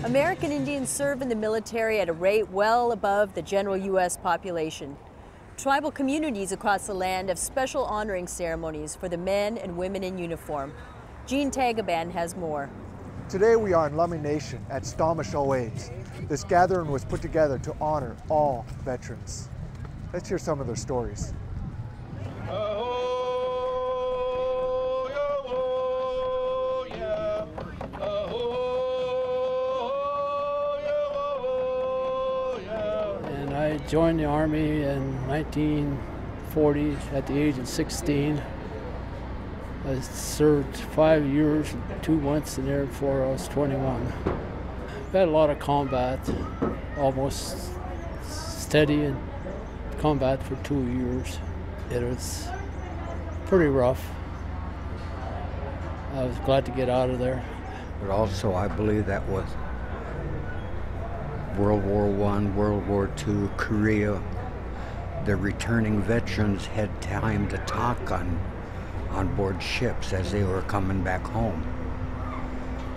American Indians serve in the military at a rate well above the general U.S. population. Tribal communities across the land have special honoring ceremonies for the men and women in uniform. Gene Tagaban has more. Today we are in Lummi Nation at Squamish 08. This gathering was put together to honor all veterans. Let's hear some of their stories. And I joined the Army in 1940 at the age of 16. I served 5 years, 2 months in there before I was 21. I had a lot of combat, almost steady in combat for 2 years. It was pretty rough. I was glad to get out of there. But also I believe that was World War I, World War II, Korea. The returning veterans had time to talk on board ships as they were coming back home.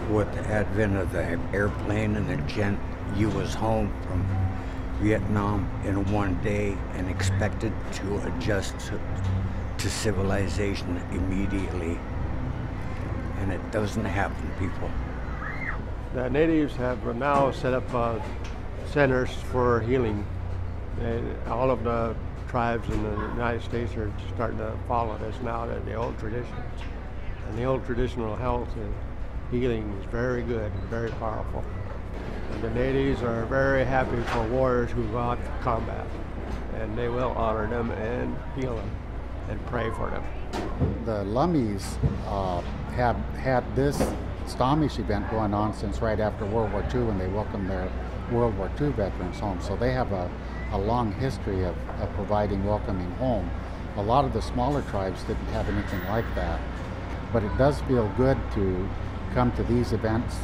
With the advent of the airplane and the gent, you was home from Vietnam in one day and expected to adjust to civilization immediately. And it doesn't happen, people. The natives have now set up centers for healing. All of the tribes in the United States are starting to follow this now, the old traditions. And the old traditional health and healing is very good and very powerful. And the natives are very happy for warriors who go out to combat. And they will honor them and heal them and pray for them. The Lummies have had this Squamish event going on since right after World War II when they welcomed their World War II veterans home. So they have a long history of providing welcoming home. A lot of the smaller tribes didn't have anything like that, but it does feel good to come to these events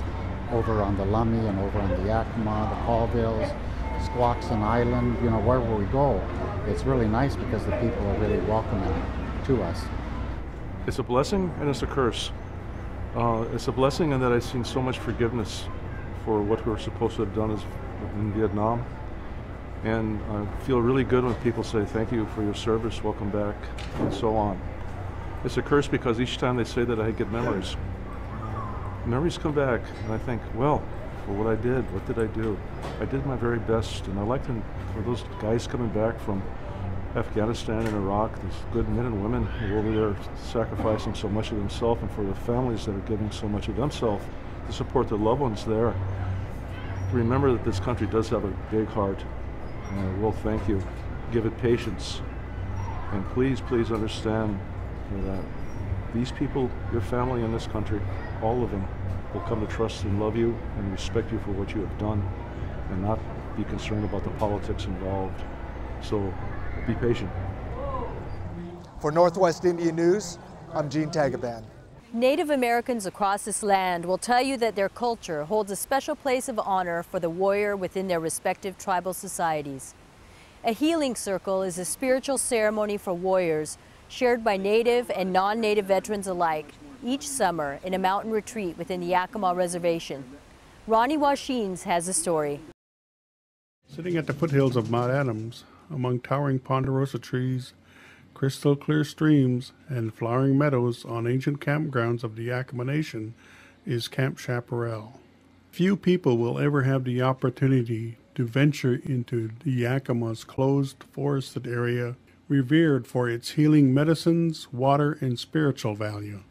over on the Lummi and over on the Yakima, the Colvilles, Squaxin Island, you know, wherever we go. It's really nice because the people are really welcoming to us. It's a blessing and it's a curse. It's a blessing in that I've seen so much forgiveness for what we were supposed to have done in Vietnam. And I feel really good when people say, thank you for your service, welcome back, and so on. It's a curse because each time they say that, I get memories. Memories come back, and I think, well, for what I did, what did I do? I did my very best, and I like to, for those guys coming back from Afghanistan and Iraq, these good men and women who are over there sacrificing so much of themselves, and for the families that are giving so much of themselves to support their loved ones there. Remember that this country does have a big heart. And I will thank you. Give it patience. And please, please understand that these people, your family in this country, all of them, will come to trust and love you and respect you for what you have done and not be concerned about the politics involved. So be patient. For Northwest Indian News, I'm Gene Tagaban. Native Americans across this land will tell you that their culture holds a special place of honor for the warrior within their respective tribal societies. A healing circle is a spiritual ceremony for warriors shared by Native and non-Native veterans alike each summer in a mountain retreat within the Yakima Reservation. Ronnie Washines has the story. Sitting at the foothills of Mount Adams, among towering ponderosa trees, crystal clear streams, and flowering meadows on ancient campgrounds of the Yakima Nation is Camp Chaparral. Few people will ever have the opportunity to venture into the Yakima's closed forested area, revered for its healing medicines, water, and spiritual value.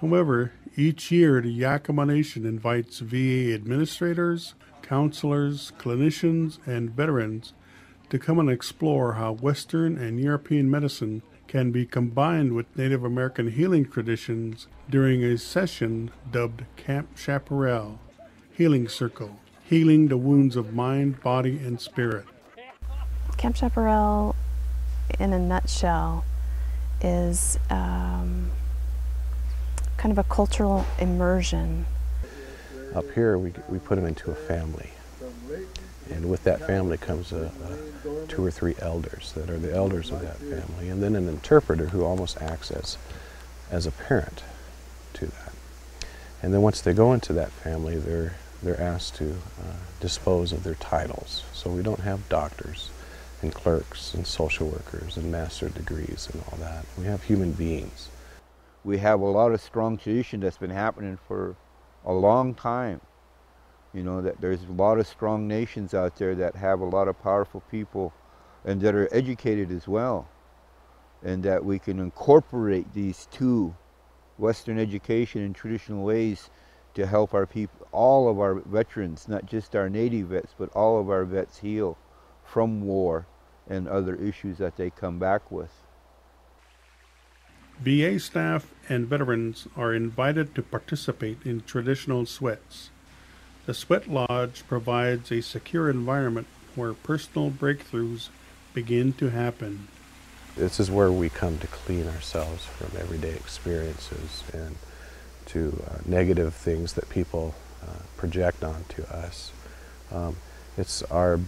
However, each year the Yakima Nation invites VA administrators, counselors, clinicians, and veterans to come and explore how Western and European medicine can be combined with Native American healing traditions during a session dubbed Camp Chaparral Healing Circle, healing the wounds of mind, body, and spirit. Camp Chaparral, in a nutshell, is kind of a cultural immersion. Up here, we put them into a family. And with that family comes 2 or 3 elders that are the elders of that family, and then an interpreter who almost acts as a parent to that. And then once they go into that family, they're they're asked to dispose of their titles. So we don't have doctors and clerks and social workers and master degrees and all that. We have human beings. We have a lot of strong tradition that's been happening for a long time. You know, that there's a lot of strong nations out there that have a lot of powerful people and that are educated as well. And that we can incorporate these two, Western education and traditional ways, to help our people, all of our veterans, not just our Native vets, but all of our vets heal from war and other issues that they come back with. VA staff and veterans are invited to participate in traditional sweats. The Sweat Lodge provides a secure environment where personal breakthroughs begin to happen. This is where we come to clean ourselves from everyday experiences and to negative things that people project onto us. It's our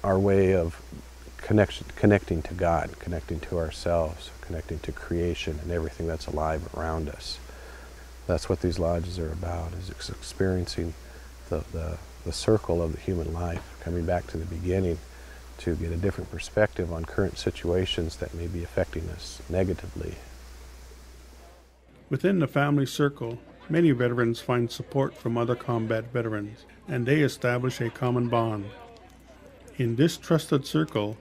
way of connecting to God, connecting to ourselves, connecting to creation and everything that's alive around us. That's what these lodges are about, is experiencing the circle of the human life, coming back to the beginning to get a different perspective on current situations that may be affecting us negatively. Within the family circle, many veterans find support from other combat veterans, and they establish a common bond. In this trusted circle,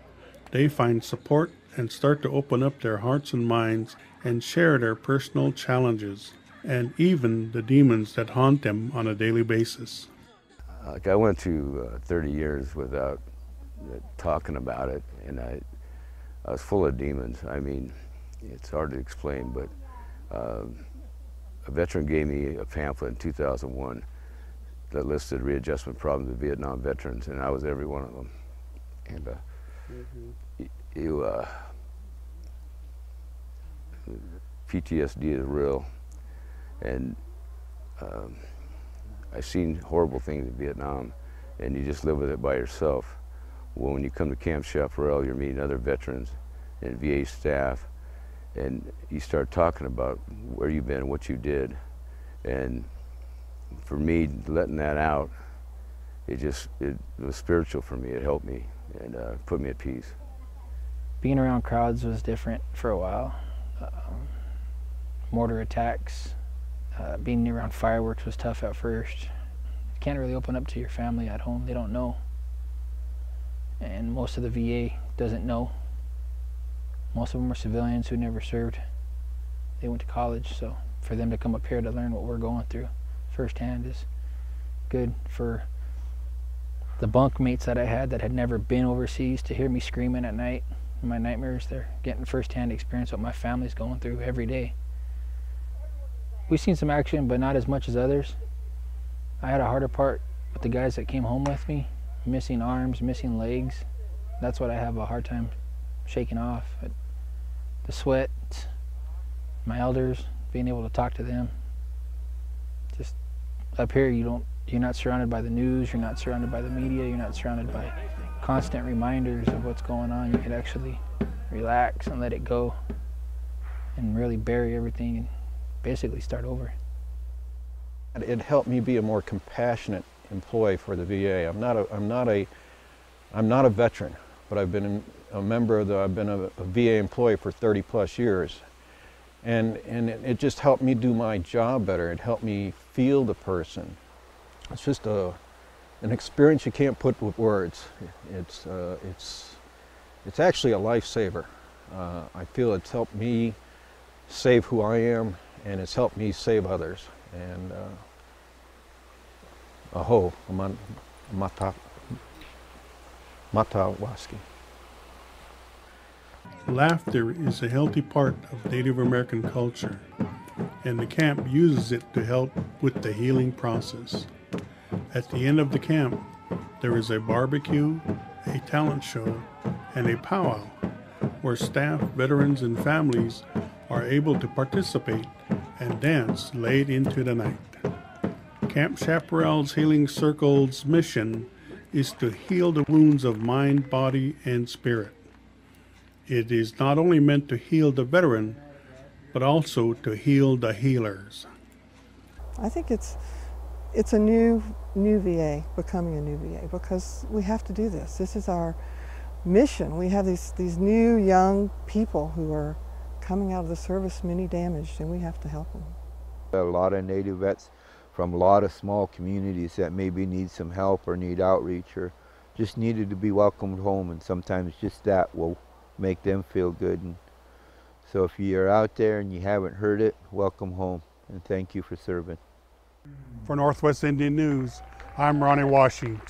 they find support and start to open up their hearts and minds and share their personal challenges and even the demons that haunt them on a daily basis. Like I went to 30 years without talking about it, and I was full of demons. I mean, it's hard to explain, but a veteran gave me a pamphlet in 2001 that listed readjustment problems of Vietnam veterans, and I was every one of them. And PTSD is real, and I've seen horrible things in Vietnam, and you just live with it by yourself. Well, when you come to Camp Chaparral, you're meeting other veterans and VA staff, and you start talking about where you've been and what you did. And for me, letting that out, it was spiritual for me. It helped me and put me at peace. Being around crowds was different for a while. Mortar attacks, being around fireworks was tough at first. You can't really open up to your family at home. They don't know. And most of the VA doesn't know. Most of them are civilians who never served. They went to college, so for them to come up here to learn what we're going through firsthand is good. For the bunk mates that I had that had never been overseas to hear me screaming at night in my nightmares, they're getting firsthand experience what my family's going through every day. We've seen some action, but not as much as others. I had a harder part with the guys that came home with me, missing arms, missing legs. That's what I have a hard time shaking off. The sweat, my elders, being able to talk to them. Just up here, you're not surrounded by the news, you're not surrounded by the media, you're not surrounded by constant reminders of what's going on. You can actually relax and let it go and really bury everything and basically start over. It helped me be a more compassionate employee for the VA. I'm not a veteran, but I've been a member of I've been a VA employee for 30+ years. And it just helped me do my job better. It helped me feel the person. It's just an experience you can't put with words. It's actually a lifesaver. I feel it's helped me save who I am, and it's helped me save others. And aho, matawaski. Laughter is a healthy part of Native American culture, and the camp uses it to help with the healing process. At the end of the camp, there is a barbecue, a talent show, and a powwow where staff, veterans, and families are able to participate and dance late into the night. Camp Chaparral's Healing Circle's mission is to heal the wounds of mind, body, and spirit. It is not only meant to heal the veteran, but also to heal the healers. I think it's a new new VA, becoming a new VA, because we have to do this. This is our mission. We have these new young people who are coming out of the service many damaged, and we have to help them. A lot of Native vets from a lot of small communities that maybe need some help or need outreach or just needed to be welcomed home, and sometimes just that will make them feel good. And so if you're out there and you haven't heard it, welcome home, and thank you for serving. For Northwest Indian News, I'm Ronnie Washington.